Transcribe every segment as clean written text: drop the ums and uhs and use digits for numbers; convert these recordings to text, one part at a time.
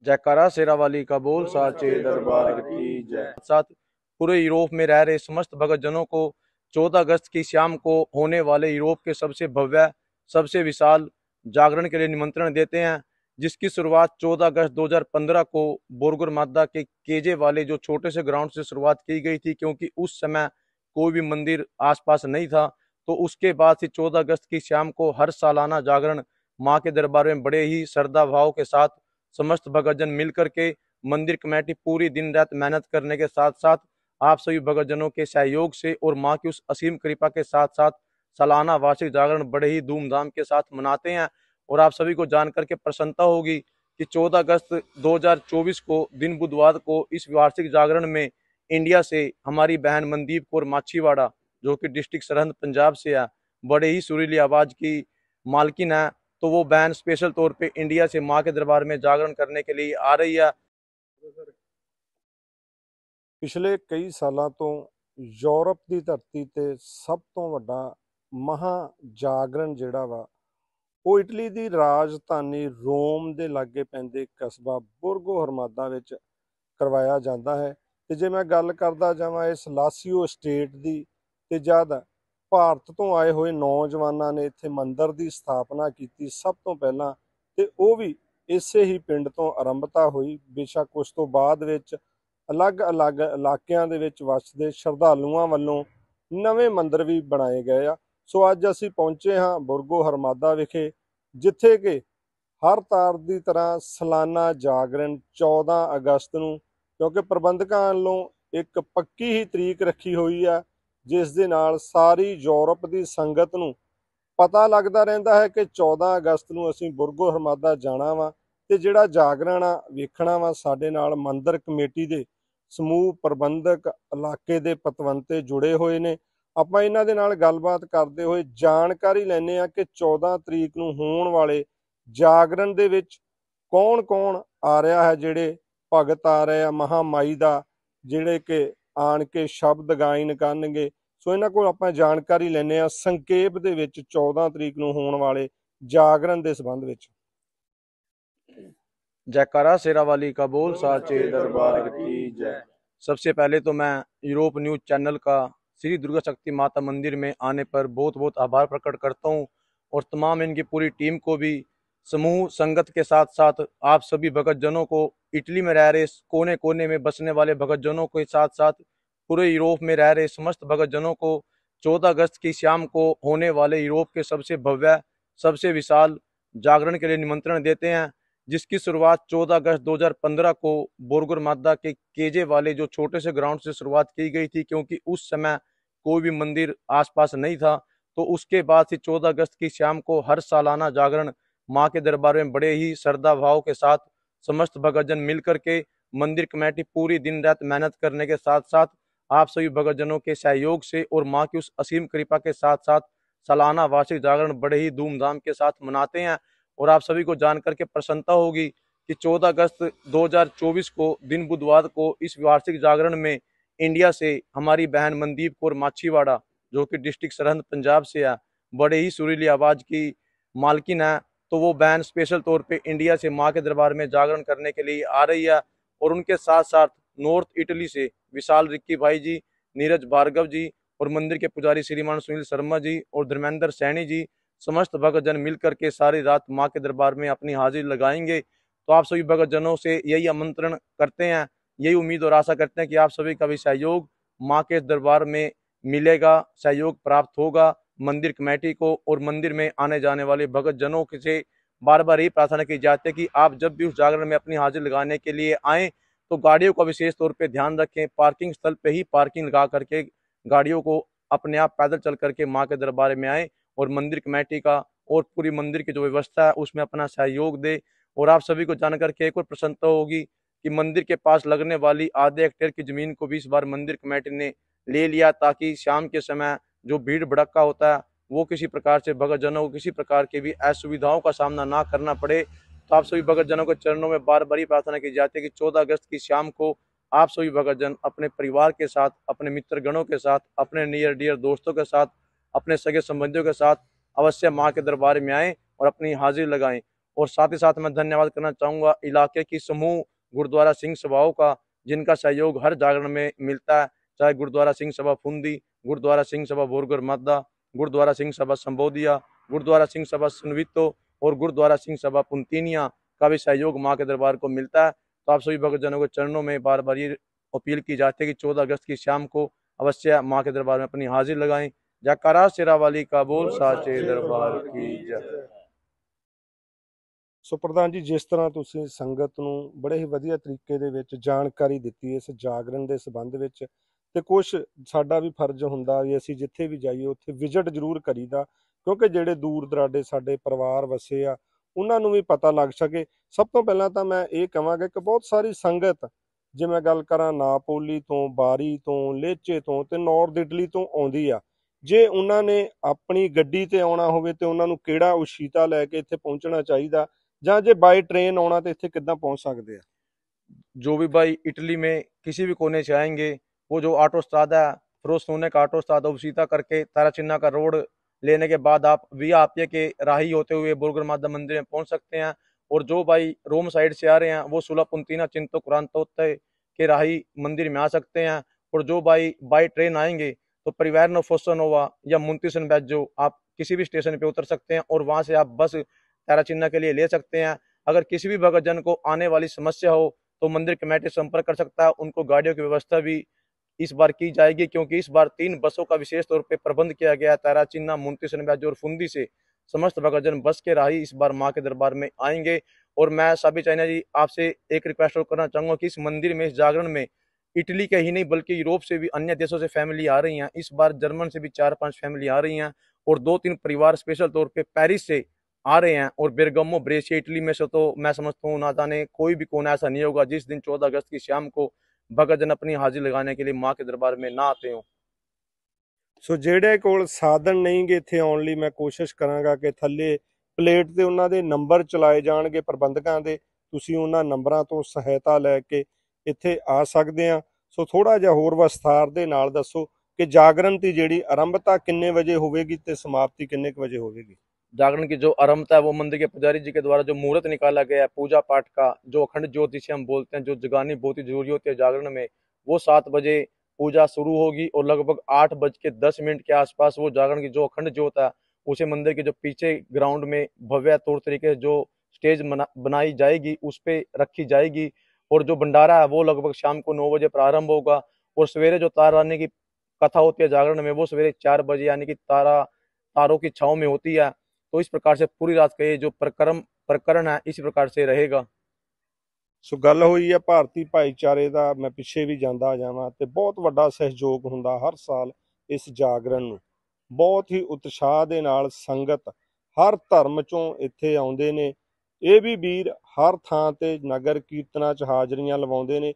जयकारा शेरावाली का बोल साचे दरबार की जय। साथ पूरे यूरोप में रह रहे समस्त भगत जनों को 14 अगस्त की शाम को होने वाले यूरोप के सबसे भव्य, सबसे विशाल जागरण के लिए निमंत्रण देते हैं, जिसकी शुरुआत 14 अगस्त 2015 को बोरगुर मादा के केजे वाले जो छोटे से ग्राउंड से शुरुआत की गई थी, क्योंकि उस समय कोई भी मंदिर आसपास नहीं था। तो उसके बाद से 14 अगस्त की शाम को हर सालाना जागरण माँ के दरबार में बड़े ही श्रद्धा भाव के साथ समस्त भक्तजन मिलकर के मंदिर कमेटी पूरी दिन रात मेहनत करने के साथ साथ आप सभी भक्तजनों के सहयोग से और माँ की उस असीम कृपा के साथ साथ सालाना वार्षिक जागरण बड़े ही धूमधाम के साथ मनाते हैं। और आप सभी को जानकर के प्रसन्नता होगी कि 14 अगस्त 2024 को दिन बुधवार को इस वार्षिक जागरण में इंडिया से हमारी बहन मनदीप कौर माछीवाड़ा, जो कि डिस्ट्रिक्ट सरहंद पंजाब से है, बड़े ही सुरीली आवाज की मालकिन है। तो वो बहन स्पेशल तौर पे इंडिया से माँ के दरबार में जागरण करने के लिए आ रही है। पिछले कई सालों तो यूरोप की धरती ते सब तो वड्डा महा जागरण जिहड़ा वा ਉਹ ਇਟਲੀ ਦੀ ਰਾਜਧਾਨੀ ਰੋਮ ਦੇ ਲਾਗੇ ਪੈਂਦੇ ਕਸਬਾ ਬੁਰਗੋ ਹਰਮਾਦਾ ਵਿੱਚ ਕਰਵਾਇਆ ਜਾਂਦਾ ਹੈ। ਤੇ ਜੇ ਮੈਂ ਗੱਲ ਕਰਦਾ ਜਾਵਾਂ ਇਸ ਲਾਸੀਓ ਸਟੇਟ ਦੀ, ਤੇ ਜਦ ਭਾਰਤ ਤੋਂ ਆਏ ਹੋਏ ਨੌਜਵਾਨਾਂ ਨੇ ਇੱਥੇ ਮੰਦਿਰ ਦੀ ਸਥਾਪਨਾ ਕੀਤੀ ਸਭ ਤੋਂ ਪਹਿਲਾਂ, ਤੇ ਉਹ ਵੀ ਇਸੇ ਹੀ ਪਿੰਡ ਤੋਂ ਆਰੰਭਤਾ ਹੋਈ। ਬੇਸ਼ੱਕ ਉਸ ਤੋਂ ਬਾਅਦ ਵਿੱਚ ਅਲੱਗ-ਅਲੱਗ ਇਲਾਕਿਆਂ ਦੇ ਵਿੱਚ ਵਸਦੇ ਸ਼ਰਧਾਲੂਆਂ ਵੱਲੋਂ ਨਵੇਂ ਮੰਦਿਰ ਵੀ ਬਣਾਏ ਗਏ ਆ। ਸੋ ਅੱਜ ਅਸੀਂ ਪਹੁੰਚੇ ਹਾਂ ਬੁਰਗੋ ਹਰਮਾਦਾ ਵਿਖੇ, ਜਿੱਥੇ ਕਿ ਹਰ ਤਾਰ ਦੀ ਤਰ੍ਹਾਂ ਸਾਲਾਨਾ ਜਾਗਰਣ 14 ਅਗਸਤ ਨੂੰ, ਕਿਉਂਕਿ ਪ੍ਰਬੰਧਕਾਂ ਵੱਲੋਂ ਇੱਕ ਪੱਕੀ ਹੀ ਤਰੀਕ ਰੱਖੀ ਹੋਈ ਆ, ਜਿਸ ਦੇ ਨਾਲ ਸਾਰੀ ਯੂਰਪ ਦੀ ਸੰਗਤ ਨੂੰ ਪਤਾ ਲੱਗਦਾ ਰਹਿੰਦਾ ਹੈ ਕਿ 14 ਅਗਸਤ ਨੂੰ ਅਸੀਂ ਬੁਰਗੋ ਹਰਮਾਦਾ ਜਾਣਾ ਵਾ। ਤੇ ਜਿਹੜਾ ਜਾਗਰਣ ਆ ਵੇਖਣਾ ਵਾ, ਸਾਡੇ ਨਾਲ ਮੰਦਿਰ ਕਮੇਟੀ ਦੇ ਸਮੂਹ ਪ੍ਰਬੰਧਕ, ਇਲਾਕੇ ਦੇ ਪਤਵੰਤੇ ਜੁੜੇ ਹੋਏ ਨੇ। ਆਪਾਂ ਇਹਨਾਂ ਦੇ ਨਾਲ ਗੱਲਬਾਤ ਕਰਦੇ ਹੋਏ ਜਾਣਕਾਰੀ ਲੈਂਦੇ ਆ ਕਿ 14 ਤਰੀਕ ਨੂੰ ਹੋਣ ਵਾਲੇ ਜਾਗਰਣ ਦੇ ਵਿੱਚ ਕੌਣ ਕੌਣ ਆ ਰਿਹਾ ਹੈ, ਜਿਹੜੇ ਭਗਤ ਆ ਰਹੇ ਆ ਮਹਾਮਾਈ ਦਾ, ਜਿਹੜੇ ਕਿ ਆਣ ਕੇ ਸ਼ਬਦ ਗਾਇਨ ਕਰਨਗੇ। ਸੋ ਇਹਨਾਂ ਕੋਲ ਆਪਾਂ ਜਾਣਕਾਰੀ ਲੈਂਦੇ ਆ ਸੰਖੇਪ ਦੇ ਵਿੱਚ 14 ਤਰੀਕ ਨੂੰ ਹੋਣ ਵਾਲੇ ਜਾਗਰਣ ਦੇ ਸੰਬੰਧ ਵਿੱਚ। जयकारा शेरावाली का बोल साचे दरबार की जय। सबसे पहले तो मैं यूरोप न्यूज चैनल का श्री दुर्गा शक्ति माता मंदिर में आने पर बहुत बहुत आभार प्रकट करता हूँ, और तमाम इनकी पूरी टीम को भी, समूह संगत के साथ साथ आप सभी भगत जनों को, इटली में रह रहे कोने कोने में बसने वाले भगत जनों के साथ साथ पूरे यूरोप में रह रहे समस्त भगत जनों को 14 अगस्त की शाम को होने वाले यूरोप के सबसे भव्य, सबसे विशाल जागरण के लिए निमंत्रण देते हैं, जिसकी शुरुआत 14 अगस्त 2015 को बोरगुर मादा के केजे वाले जो छोटे से ग्राउंड से शुरुआत की गई थी, क्योंकि उस समय कोई भी मंदिर आसपास नहीं था। तो उसके बाद से 14 अगस्त की शाम को हर सालाना जागरण माँ के दरबार में बड़े ही श्रद्धा भाव के साथ समस्त भक्तजन मिलकर के मंदिर कमेटी पूरी दिन रात मेहनत करने के साथ साथ आप सभी भक्तजनों के सहयोग से और माँ की उस असीम कृपा के साथ साथ सालाना वार्षिक जागरण बड़े ही धूमधाम के साथ मनाते हैं। और आप सभी को जानकर के प्रसन्नता होगी कि 14 अगस्त 2024 को दिन बुधवार को इस वार्षिक जागरण में इंडिया से हमारी बहन मनदीप कौर माछीवाड़ा, जो कि डिस्ट्रिक्ट सरहंद पंजाब से है, बड़े ही सुरीली आवाज की मालकिन है। तो वो बहन स्पेशल तौर पे इंडिया से माँ के दरबार में जागरण करने के लिए आ रही है। और उनके साथ साथ नॉर्थ इटली से विशाल रिक्की भाई जी, नीरज भार्गव जी, और मंदिर के पुजारी श्रीमान सुनील शर्मा जी और धर्मेंद्र सैनी जी, समस्त भक्तजन मिलकर के सारी रात माँ के दरबार में अपनी हाजिरी लगाएंगे। तो आप सभी भक्तजनों से यही आमंत्रण करते हैं, यही उम्मीद और आशा करते हैं कि आप सभी का भी सहयोग माँ के दरबार में मिलेगा, सहयोग प्राप्त होगा मंदिर कमेटी को। और मंदिर में आने जाने वाले भक्तजनों से बार बार यही प्रार्थना की जाती है कि आप जब भी उस जागरण में अपनी हाजिरी लगाने के लिए आएँ तो गाड़ियों का विशेष तौर पर ध्यान रखें, पार्किंग स्थल पर ही पार्किंग लगा करके गाड़ियों को अपने आप पैदल चल करके माँ के दरबार में आए और मंदिर कमेटी का और पूरी मंदिर की जो व्यवस्था है उसमें अपना सहयोग दे। और आप सभी को जानकर के एक और प्रसन्नता होगी कि मंदिर के पास लगने वाली आधे हेक्टेयर की जमीन को भी इस बार मंदिर कमेटी ने ले लिया, ताकि शाम के समय जो भीड़ भड़का होता है वो किसी प्रकार से भक्तजनों को किसी प्रकार की भी असुविधाओं का सामना ना करना पड़े। तो आप सभी भक्तजनों के चरणों में बार बार प्रार्थना की जाती है कि 14 अगस्त की शाम को आप सभी भक्तजन अपने परिवार के साथ, अपने मित्रगणों के साथ, अपने नियर डियर दोस्तों के साथ, अपने सगे संबंधियों के साथ अवश्य माँ के दरबार में आएँ और अपनी हाजिरी लगाएं। और साथ ही साथ मैं धन्यवाद करना चाहूँगा इलाके की समूह गुरुद्वारा सिंह सभाओं का, जिनका सहयोग हर जागरण में मिलता है, चाहे गुरुद्वारा सिंह सभा फुंदी, गुरुद्वारा सिंह सभा बोरगर मादा, गुरुद्वारा सिंह सभा संबोधिया, गुरुद्वारा सिंह सभा सुनवितो और गुरुद्वारा सिंह सभा पुंतीनिया का भी सहयोग माँ के दरबार को मिलता है। तो आप सभी भक्तजनों के चरणों में बार बार ये अपील की जाती है कि 14 अगस्त की शाम को अवश्य माँ के दरबार में अपनी हाजिर लगाएं। जयकारा शेरावाली का बोल साचे दरबार की जय। ਸੋ ਪ੍ਰਧਾਨ ਜੀ, ਜਿਸ ਤਰ੍ਹਾਂ ਤੁਸੀਂ ਸੰਗਤ ਨੂੰ ਬੜੇ ਹੀ ਵਧੀਆ ਤਰੀਕੇ ਦੇ ਵਿੱਚ ਜਾਣਕਾਰੀ ਦਿੱਤੀ ਇਸ ਜਾਗਰਣ ਦੇ ਸੰਬੰਧ ਵਿੱਚ, ਤੇ ਕੁਝ ਸਾਡਾ ਵੀ ਫਰਜ਼ ਹੁੰਦਾ ਵੀ ਅਸੀਂ ਜਿੱਥੇ ਵੀ ਜਾਈਏ ਉੱਥੇ ਵਿਜ਼ਿਟ ਜ਼ਰੂਰ ਕਰੀਦਾ, ਕਿਉਂਕਿ ਜਿਹੜੇ ਦੂਰ ਦਰਾਡੇ ਸਾਡੇ ਪਰਿਵਾਰ ਵਸੇ ਆ ਉਹਨਾਂ ਨੂੰ ਵੀ ਪਤਾ ਲੱਗ ਸਕੇ। ਸਭ ਤੋਂ ਪਹਿਲਾਂ ਤਾਂ ਮੈਂ ਇਹ ਕਹਾਂਗਾ ਕਿ ਬਹੁਤ ਸਾਰੀ ਸੰਗਤ, ਜੇ ਮੈਂ ਗੱਲ ਕਰਾਂ ਨਾਪੋਲੀ ਤੋਂ, ਬਾਰੀ ਤੋਂ, ਲੇਚੇ ਤੋਂ ਤੇ ਨਾਰਥ ਇਟਲੀ ਤੋਂ ਆਉਂਦੀ ਆ। ਜੇ ਉਹਨਾਂ ਨੇ ਆਪਣੀ ਗੱਡੀ ਤੇ ਆਉਣਾ ਹੋਵੇ ਤੇ ਉਹਨਾਂ ਨੂੰ ਕਿਹੜਾ ਉਸ਼ੀਤਾ ਲੈ ਕੇ ਇੱਥੇ ਪਹੁੰਚਣਾ ਚਾਹੀਦਾ, ਜਾਂ ਜੇ ਬਾਈ ट्रेन आना तो इत्थे किद्दां पहुंच सकते हैं? जो भी भाई इटली में किसी भी कोने से आएंगे, वो जो ऑटो स्ट्रादा है, फिरोज सोने का ऑटो स्ट्रादा सीधा करके ताराचिन्ना का रोड लेने के बाद आप विया आपके के राही होते हुए बोरगर माता मंदिर में पहुंच सकते हैं। और जो भाई रोम साइड से आ रहे हैं वो सुला पुंतीना चिंतो कुरानतोत्ते के राही मंदिर में आ सकते हैं। और जो भाई बाई ट्रेन आएंगे तो परिवार नो फोसनोवा या मुंतीसन बैजो आप किसी भी स्टेशन पे उतर सकते हैं और वहां से आप बस ताराचिन्ना के लिए ले सकते हैं। अगर किसी भी भक्तजन को आने वाली समस्या हो तो मंदिर कमेटी संपर्क कर सकता है। उनको गाड़ियों की व्यवस्था भी इस बार की जाएगी, क्योंकि इस बार 3 बसों का विशेष तौर पे प्रबंध किया गया है। ताराचिन्ना, मुंतीसन बैजो और फुंदी से समस्त भक्तजन बस के राही इस बार माँ के दरबार में आएंगे। और मैं सभी चाइना जी आपसे एक रिक्वेस्ट और करना चाहूंगा कि इस मंदिर में, इस जागरण में इटली के ही नहीं बल्कि यूरोप से भी अन्य देशों से फैमिली आ रही हैं। इस बार जर्मन से भी 4-5 फैमिली आ रही हैं और 2-3 परिवार स्पेशल तौर पे पेरिस से आ रहे हैं। और बेरगमो, ब्रेशिया, इटली में से तो मैं समझता हूँ ना जाने कोई भी कोना ऐसा नहीं होगा जिस दिन 14 अगस्त की शाम को भक्तजन अपनी हाजिर लगाने के लिए माँ के दरबार में ना आते हो। ਸੋ ਜਿਹੜੇ ਕੋਲ ਸਾਧਨ ਨਹੀਂਗੇ ਇੱਥੇ ਆਉਣ ਲਈ, ਮੈਂ ਕੋਸ਼ਿਸ਼ ਕਰਾਂਗਾ ਕਿ ਥੱਲੇ ਪਲੇਟ ਤੇ ਉਹਨਾਂ ਦੇ ਨੰਬਰ ਚਲਾਏ ਜਾਣਗੇ ਪ੍ਰਬੰਧਕਾਂ ਦੇ, ਤੁਸੀਂ ਉਹਨਾਂ ਨੰਬਰਾਂ ਤੋਂ ਸਹਾਇਤਾ ਲੈ ਕੇ ਇੱਥੇ ਆ ਸਕਦੇ ਆ। ਸੋ ਥੋੜਾ ਜਿਹਾ ਹੋਰ ਵਿਸਥਾਰ ਦੇ ਨਾਲ ਦੱਸੋ ਕਿ ਜਾਗਰਣ ਦੀ ਜਿਹੜੀ ਆਰੰਭਤਾ ਕਿੰਨੇ ਵਜੇ ਹੋਵੇਗੀ ਤੇ ਸਮਾਪਤੀ कितने वजे होगी? जागरण की जो आरंभता है वो मंदिर के पुजारी जी के द्वारा जो मुहूर्त निकाला गया है पूजा पाठ का, जो अखंड ज्योत जिसे हम बोलते हैं, जो जगानी बहुत ही जरूरी होती है जागरण में, वो 7 बजे पूजा शुरू होगी और लगभग 8:10 के आसपास वो जागरण की जो अखंड ज्योत है उसे मंदिर के जो पीछे ग्राउंड में भव्य तौर तरीके से जो स्टेज बनाई जाएगी उस पर रखी जाएगी। और जो भंडारा है वो लगभग शाम को 9 बजे प्रारंभ होगा। और सवेरे जो तारा रानी की कथा होती है जागरण में वो सवेरे 4 बजे यानी कि तारों की छाव में होती है। तो इस प्रकार से पूरी रात का ये जो प्रकरण है इसी प्रकार से रहेगा। ਸੋ ਗੱਲ ਹੋਈ ਹੈ ਭਾਰਤੀ ਭਾਈਚਾਰੇ ਦਾ, ਮੈਂ ਪਿੱਛੇ ਵੀ ਜਾਂਦਾ ਜਾਵਾਂ ਤੇ ਬਹੁਤ ਵੱਡਾ ਸਹਿਯੋਗ ਹੁੰਦਾ ਹਰ ਸਾਲ ਇਸ ਜਾਗਰਣ ਨੂੰ। ਬਹੁਤ ਹੀ ਉਤਸ਼ਾਹ ਦੇ ਨਾਲ ਸੰਗਤ ਹਰ ਧਰਮ ਚੋਂ ਇੱਥੇ ਆਉਂਦੇ ਨੇ। ਇਹ ਵੀ ਵੀਰ ਹਰ ਥਾਂ ਤੇ ਨਗਰ ਕੀਰਤਨਾਂ 'ਚ ਹਾਜ਼ਰੀਆਂ ਲਵਾਉਂਦੇ ਨੇ।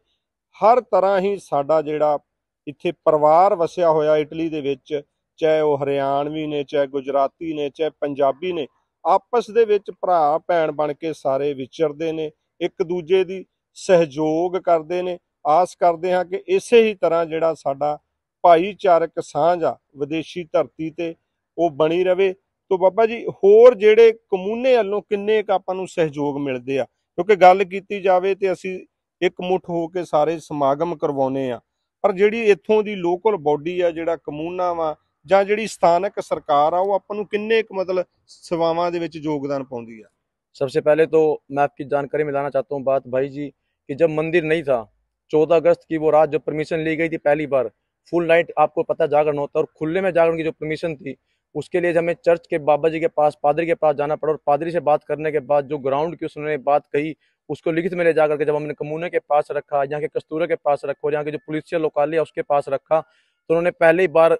ਹਰ ਤਰ੍ਹਾਂ ਹੀ ਸਾਡਾ ਜਿਹੜਾ ਇੱਥੇ ਪਰਿਵਾਰ ਵਸਿਆ ਹੋਇਆ ਇਟਲੀ ਦੇ ਵਿੱਚ, ਚਾਹੇ ਉਹ ਹਰਿਆਣਵੀ ਨੇ, ਚਾਹੇ ਗੁਜਰਾਤੀ ਨੇ, ਚਾਹੇ ਪੰਜਾਬੀ ਨੇ, ਆਪਸ ਦੇ ਵਿੱਚ ਭਰਾ ਭੈਣ ਬਣ ਕੇ ਸਾਰੇ ਵਿਚਰਦੇ ਨੇ, ਇੱਕ ਦੂਜੇ ਦੀ ਸਹਿਯੋਗ ਕਰਦੇ ਨੇ। ਆਸ ਕਰਦੇ ਹਾਂ ਕਿ ਇਸੇ ਹੀ ਤਰ੍ਹਾਂ ਜਿਹੜਾ ਸਾਡਾ ਭਾਈਚਾਰਕ ਸਾਂਝ ਆ ਵਿਦੇਸ਼ੀ ਧਰਤੀ ਤੇ ਉਹ ਬਣੀ ਰਵੇ। ਤੋ ਬਾਬਾ ਜੀ, ਹੋਰ ਜਿਹੜੇ ਕਮੂਨੇ ਵੱਲੋਂ ਕਿੰਨੇ ਕੁ ਆਪਾਂ ਨੂੰ ਸਹਿਯੋਗ ਮਿਲਦੇ ਆ? ਕਿਉਂਕਿ ਗੱਲ ਕੀਤੀ ਜਾਵੇ ਤੇ ਅਸੀਂ ਇੱਕ ਮੁੱਠ ਹੋ ਕੇ ਸਾਰੇ ਸਮਾਗਮ ਕਰਵਾਉਂਦੇ ਆ, ਪਰ ਜਿਹੜੀ ਇੱਥੋਂ ਦੀ ਲੋਕਲ ਬੋਡੀ ਆ, ਜਿਹੜਾ ਕਮੂਨਾ ਵਾ ਜਾਂ ਜਿਹੜੀ ਸਥਾਨਕ ਸਰਕਾਰ ਆ, ਉਹ ਆਪਾਂ ਨੂੰ ਕਿੰਨੇ ਕੁ ਮਤਲਬ ਸੇਵਾਵਾਂ ਦੇ ਵਿੱਚ ਯੋਗਦਾਨ ਪਾਉਂਦੀ ਆ? सबसे पहले तो मैं आपकी जानकारी में लाना चाहता हूँ बात भाई जी कि जब मंदिर नहीं था 14 अगस्त की वो रात जो परमिशन ली गई थी पहली बार फुल नाइट, आपको पता जागरण होता है और खुले में जागरण की जो परमिशन थी उसके लिए हमें चर्च के बाबा जी के पास, पादरी के पास जाना पड़ा। और पादरी से बात करने के बाद जो ग्राउंड की उसने बात कही उसको लिखित में ले जाकर के जब हमने कमूने के पास रखा, यहाँ के कस्तूरे के पास रखा और यहाँ के जो पुलिसिया लोकालय है उसके पास रखा, तो उन्होंने पहले ही बार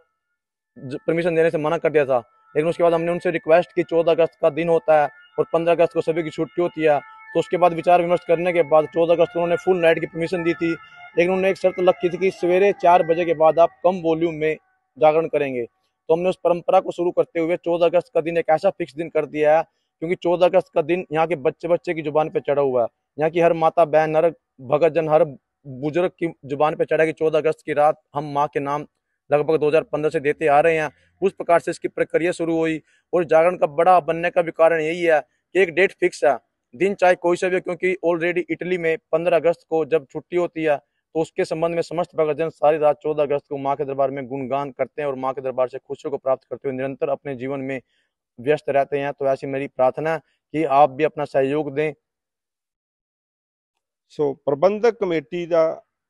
परमिशन देने से मना कर दिया था। लेकिन उसके बाद हमने उनसे रिक्वेस्ट की, 14 अगस्त का दिन होता है और 15 अगस्त को सभी की छुट्टी होती है, तो उसके बाद विचार विमर्श करने के बाद 14 अगस्त को उन्होंने फुल नाइट की परमिशन दी थी। लेकिन उन्होंने एक शर्त रखी थी कि सवेरे 4 बजे के बाद आप कम वॉल्यूम में जागरण करेंगे। तो हमने उस परंपरा को शुरू करते हुए 14 अगस्त का दिन एक ऐसा फिक्स दिन कर दिया है, क्योंकि 14 अगस्त का दिन यहाँ के बच्चे बच्चे की जुबान पे चढ़ा हुआ है। यहाँ की हर माता बहन, हर भगतजन, हर बुजुर्ग की जुबान पे चढ़ा कि 14 अगस्त की रात हम माँ के नाम लगभग 2015 से देते आ रहे हैं। उस प्रकार से इसकी प्रक्रिया शुरू हुई और जागरण का बड़ा बनने का भी कारण यही है कि एक डेट फिक्स है दिन चाहे कोई सा भी हो, क्योंकि ऑलरेडी इटली में 15 अगस्त को जब छुट्टी होती है तो उसके संबंध में समस्त भक्तजन सारी रात 14 अगस्त को माँ के दरबार में गुणगान करते हैं और माँ के दरबार से खुशियों को प्राप्त करते हुए निरंतर अपने जीवन में व्यस्त रहते हैं। तो ऐसी मेरी प्रार्थना है कि आप भी अपना सहयोग दें। ਸੋ ਪ੍ਰਬੰਧਕ ਕਮੇਟੀ ਦਾ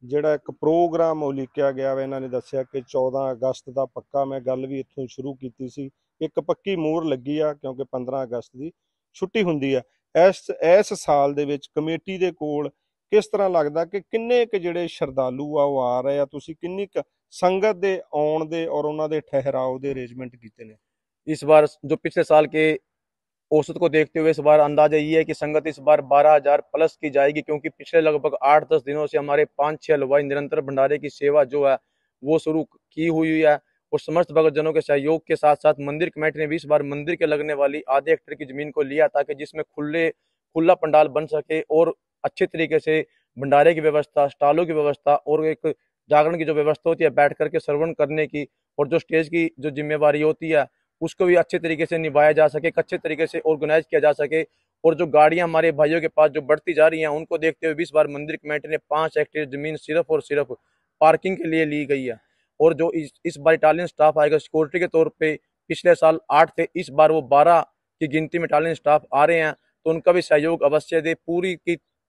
ਜਿਹੜਾ ਇੱਕ ਪ੍ਰੋਗਰਾਮ ਉਲੀਕਿਆ ਗਿਆ ਵਾ, ਇਹਨਾਂ ਨੇ ਦੱਸਿਆ ਕਿ 14 ਅਗਸਤ ਦਾ ਪੱਕਾ, ਮੈਂ ਗੱਲ ਵੀ ਇੱਥੋਂ ਸ਼ੁਰੂ ਕੀਤੀ ਸੀ, ਇੱਕ ਪੱਕੀ ਮੂਹਰ ਲੱਗੀ ਆ ਕਿਉਂਕਿ 15 ਅਗਸਤ ਦੀ ਛੁੱਟੀ ਹੁੰਦੀ ਆ। ਇਸ ਸਾਲ ਦੇ ਵਿੱਚ ਕਮੇਟੀ ਦੇ ਕੋਲ ਕਿਸ ਤਰ੍ਹਾਂ ਲੱਗਦਾ ਕਿ ਕਿੰਨੇ ਕੁ ਜਿਹੜੇ ਸ਼ਰਧਾਲੂ ਆ ਉਹ ਆ ਰਹੇ ਆ, ਤੁਸੀਂ ਕਿੰਨੀ ਕੁ ਸੰਗਤ ਦੇ ਆਉਣ ਦੇ ਔਰ ਉਹਨਾਂ ਦੇ ਠਹਿਰਾਓ ਦੇ ਅਰੇਂਜਮੈਂਟ ਕੀਤੇ ਨੇ? इस बार जो पिछले साल के औसत को देखते हुए इस बार अंदाजा ये है कि संगत इस बार 12,000 प्लस की जाएगी, क्योंकि पिछले लगभग 8-10 दिनों से हमारे 5-6 हलवाई निरंतर भंडारे की सेवा जो है वो शुरू की हुई है। और समस्त भक्तजनों के सहयोग के साथ साथ मंदिर कमेटी ने भी इस बार मंदिर के लगने वाली आधे हेक्टेयर की जमीन को लिया, ताकि जिसमें खुला पंडाल बन सके और अच्छे तरीके से भंडारे की व्यवस्था, स्टॉलों की व्यवस्था और एक जागरण की जो व्यवस्था होती है बैठ करके श्रवण करने की, और जो स्टेज की जो जिम्मेवारी होती है उसको भी अच्छे तरीके से निभाया जा सके, अच्छे तरीके से ऑर्गेनाइज किया जा सके। और जो गाड़ियां हमारे भाइयों के पास जो बढ़ती जा रही हैं उनको देखते हुए इस बार मंदिर कमेटी ने 5 हेक्टेयर जमीन सिर्फ और सिर्फ पार्किंग के लिए ली गई है। और जो इस बार इटालियन स्टाफ आएगा सिक्योरिटी के तौर पे, पिछले साल 8 थे, इस बार वो 12 की गिनती में इटालियन स्टाफ आ रहे हैं, तो उनका भी सहयोग अवश्य दे।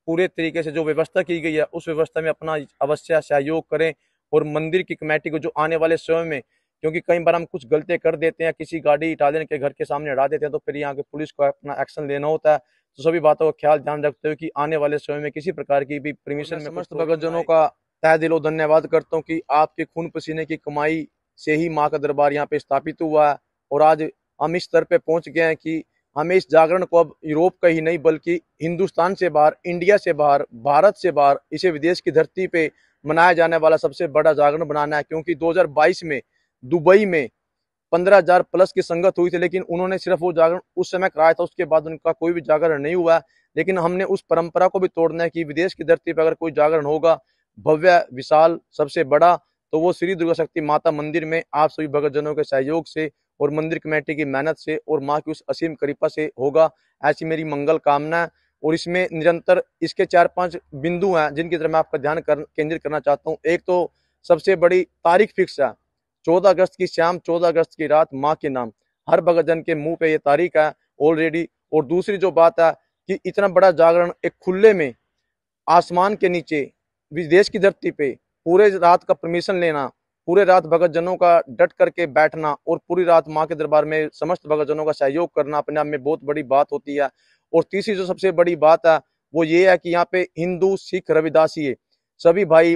पूरे तरीके से जो व्यवस्था की गई है उस व्यवस्था में अपना अवश्य सहयोग करें। और मंदिर की कमेटी को जो आने वाले समय में, क्योंकि कई बार हम कुछ गलतियां कर देते हैं, किसी गाड़ी इटालियन के घर के सामने हटा देते हैं, तो फिर यहाँ के पुलिस को अपना एक्शन लेना होता है। तो सभी बातों का ख्याल ध्यान रखते हुए कि आने वाले समय में किसी प्रकार की भी परमिशन में समस्त भक्तजनों का तहे दिलों धन्यवाद करता हूँ कि आपके खून पसीने की कमाई से ही माँ का दरबार यहाँ पे स्थापित हुआ है। और आज हम इस स्तर पे पहुंच गए हैं कि हमें इस जागरण को अब यूरोप का ही नहीं बल्कि हिंदुस्तान से बाहर, इंडिया से बाहर, भारत से बाहर, इसे विदेश की धरती पे मनाया जाने वाला सबसे बड़ा जागरण बनाना है। क्योंकि 2022 में दुबई में 15,000 प्लस की संगत हुई थी, लेकिन उन्होंने सिर्फ वो जागरण उस समय कराया था, उसके बाद उनका कोई भी जागरण नहीं हुआ। लेकिन हमने उस परंपरा को भी तोड़ना है कि विदेश की धरती पर अगर कोई जागरण होगा भव्य, विशाल, सबसे बड़ा, तो वो श्री दुर्गा शक्ति माता मंदिर में आप सभी भक्तजनों के सहयोग से और मंदिर कमेटी की मेहनत से और माँ की उस असीम कृपा से होगा। ऐसी मेरी मंगल कामना है। और इसमें निरंतर इसके 4-5 बिंदु हैं जिनकी तरफ मैं आपका ध्यान केंद्रित करना चाहता हूँ। एक तो सबसे बड़ी तारीख फिक्स है, 14 अगस्त की शाम, 14 अगस्त की रात माँ के नाम, हर भक्तजन के मुंह पे ये तारीख है ऑलरेडी। और दूसरी जो बात है कि इतना बड़ा जागरण एक खुले में, आसमान के नीचे, विदेश की धरती पे पूरे रात का परमिशन लेना, पूरे रात भक्तजनों का डट करके बैठना और पूरी रात माँ के दरबार में समस्त भक्तजनों का सहयोग करना अपने आप में बहुत बड़ी बात होती है। और तीसरी जो सबसे बड़ी बात है वो ये है कि यहाँ पे हिंदू, सिख, रविदासी सभी भाई,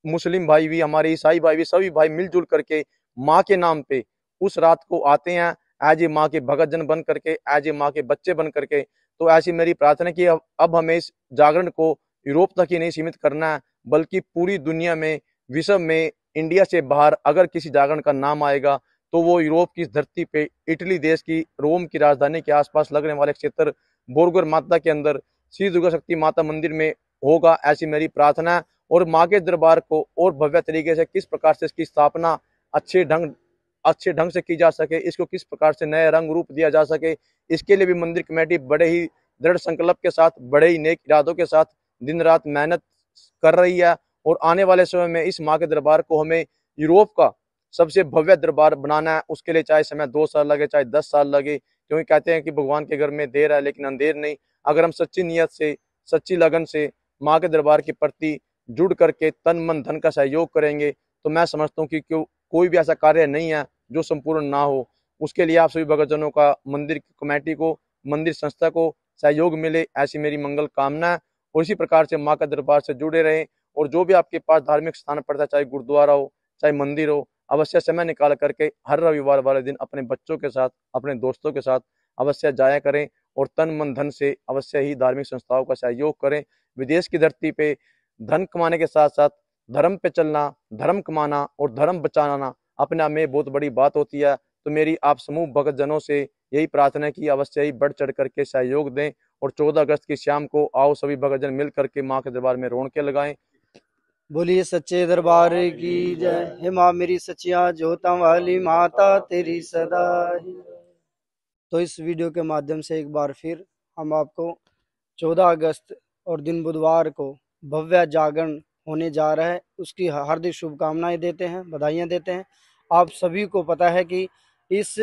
मुस्लिम भाई भी, हमारे ईसाई भाई भी, सभी भाई मिलजुल करके माँ के नाम पे उस रात को आते हैं एज ए माँ के भगतजन बन करके, एज ए माँ के बच्चे बन करके। तो ऐसी मेरी प्रार्थना कि अब हमें इस जागरण को यूरोप तक ही नहीं सीमित करना है, बल्कि पूरी दुनिया में, विश्व में, इंडिया से बाहर अगर किसी जागरण का नाम आएगा तो वो यूरोप की धरती पे, इटली देश की रोम की राजधानी के आसपास लगने वाले क्षेत्र बोरगर माता के अंदर श्री दुर्गा शक्ति माता मंदिर में होगा। ऐसी मेरी प्रार्थना है। और माँ के दरबार को और भव्य तरीके से किस प्रकार से इसकी स्थापना अच्छे ढंग से की जा सके, इसको किस प्रकार से नए रंग रूप दिया जा सके, इसके लिए भी मंदिर कमेटी बड़े ही दृढ़ संकल्प के साथ, बड़े ही नेक इरादों के साथ दिन रात मेहनत कर रही है। और आने वाले समय में इस माँ के दरबार को हमें यूरोप का सबसे भव्य दरबार बनाना है। उसके लिए चाहे समय 2 साल लगे, चाहे 10 साल लगे, क्योंकि कहते हैं कि भगवान के घर में देर है लेकिन अंधेर नहीं। अगर हम सच्ची नीयत से, सच्ची लगन से माँ के दरबार के प्रति जुड़ करके तन मन धन का सहयोग करेंगे तो मैं समझता हूँ कि कोई भी ऐसा कार्य नहीं है जो संपूर्ण ना हो। उसके लिए आप सभी भक्तजनों का, मंदिर कमेटी को, मंदिर संस्था को सहयोग मिले, ऐसी मेरी मंगल कामना है। और इसी प्रकार से माँ का दरबार से जुड़े रहें। और जो भी आपके पास धार्मिक स्थान पड़ता है, चाहे गुरुद्वारा हो, चाहे मंदिर हो, अवश्य समय निकाल करके हर रविवार वाले दिन अपने बच्चों के साथ, अपने दोस्तों के साथ अवश्य जाया करें और तन मन धन से अवश्य ही धार्मिक संस्थाओं का सहयोग करें। विदेश की धरती पे धन कमाने के साथ साथ धर्म पे चलना, धर्म कमाना और धर्म बचाना अपने आप में बहुत बड़ी बात होती है। तो मेरी आप समूह भक्तजनों से यही प्रार्थना है कि अवश्य ही बढ़ चढ़ करके सहयोग दें। और 14 अगस्त की शाम को आओ सभी भक्तजन मिल करके माँ के दरबार में रौनकें लगाएं। बोलिए सच्चे दरबार की जय। हे माँ मेरी सच्चिया जोता वाली माता तेरी सदा ही। तो इस वीडियो के माध्यम से एक बार फिर हम आपको 14 अगस्त और दिन बुधवार को भव्य जागरण होने जा रहा है, उसकी हार्दिक शुभकामनाएं देते हैं, बधाइयां देते हैं। आप सभी को पता है कि इस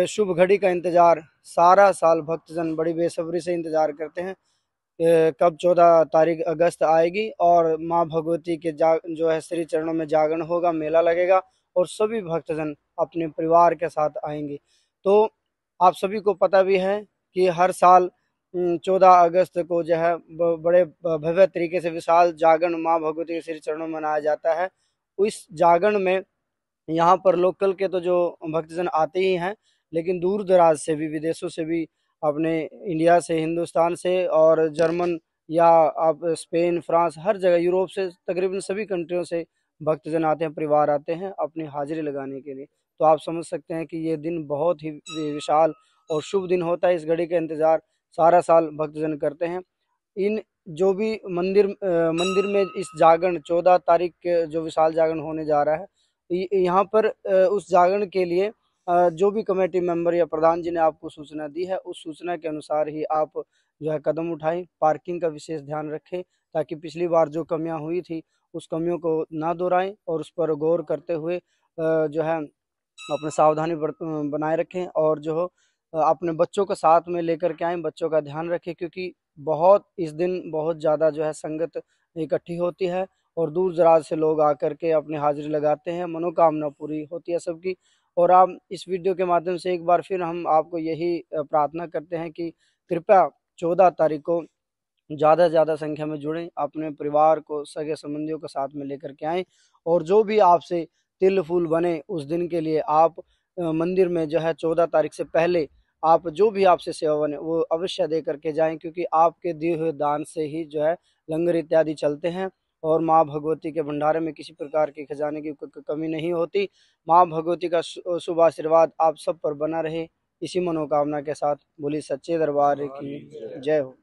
शुभ घड़ी का इंतजार सारा साल भक्तजन बड़ी बेसब्री से इंतजार करते हैं, कब 14 तारीख अगस्त आएगी और माँ भगवती के जो है श्री चरणों में जागरण होगा, मेला लगेगा और सभी भक्तजन अपने परिवार के साथ आएंगे। तो आप सभी को पता भी है कि हर साल 14 अगस्त को जो है बड़े भव्य तरीके से विशाल जागरण माँ भगवती के श्री चरणों में मनाया जाता है। इस जागरण में यहाँ पर लोकल के तो जो भक्तजन आते ही हैं, लेकिन दूर दराज से भी, विदेशों से भी, अपने इंडिया से, हिंदुस्तान से और जर्मन या आप स्पेन, फ्रांस, हर जगह यूरोप से तकरीबन सभी कंट्रियों से भक्तजन आते हैं, परिवार आते हैं अपनी हाजिरी लगाने के लिए। तो आप समझ सकते हैं कि ये दिन बहुत ही विशाल और शुभ दिन होता है। इस घड़ी का इंतजार सारा साल भक्तजन करते हैं। इन जो भी मंदिर में इस जागरण 14 तारीख के जो विशाल जागरण होने जा रहा है, यहाँ पर उस जागरण के लिए जो भी कमेटी मेंबर या प्रधान जी ने आपको सूचना दी है, उस सूचना के अनुसार ही आप जो है कदम उठाएं। पार्किंग का विशेष ध्यान रखें ताकि पिछली बार जो कमियां हुई थी उस कमियों को ना दोहराएं और उस पर गौर करते हुए जो है अपने सावधानी बनाए रखें और जो हो अपने बच्चों को साथ में लेकर के आएं, बच्चों का ध्यान रखें, क्योंकि बहुत इस दिन बहुत ज़्यादा जो है संगत इकट्ठी होती है और दूर दराज से लोग आकर के अपनी हाजिरी लगाते हैं, मनोकामना पूरी होती है सबकी। और आप इस वीडियो के माध्यम से एक बार फिर हम आपको यही प्रार्थना करते हैं कि कृपया 14 तारीख को ज़्यादा से ज़्यादा संख्या में जुड़ें, अपने परिवार को, सगे संबंधियों को साथ में लेकर के आएँ और जो भी आपसे तिल फूल बने उस दिन के लिए आप मंदिर में जो है 14 तारीख से पहले आप जो भी आपसे सेवा बने वो अवश्य दे करके जाएं, क्योंकि आपके दिए हुए दान से ही जो है लंगर इत्यादि चलते हैं और माँ भगवती के भंडारे में किसी प्रकार के खजाने की कमी नहीं होती। माँ भगवती का शुभ आशीर्वाद आप सब पर बना रहे, इसी मनोकामना के साथ बोली सच्चे दरबार की जय हो।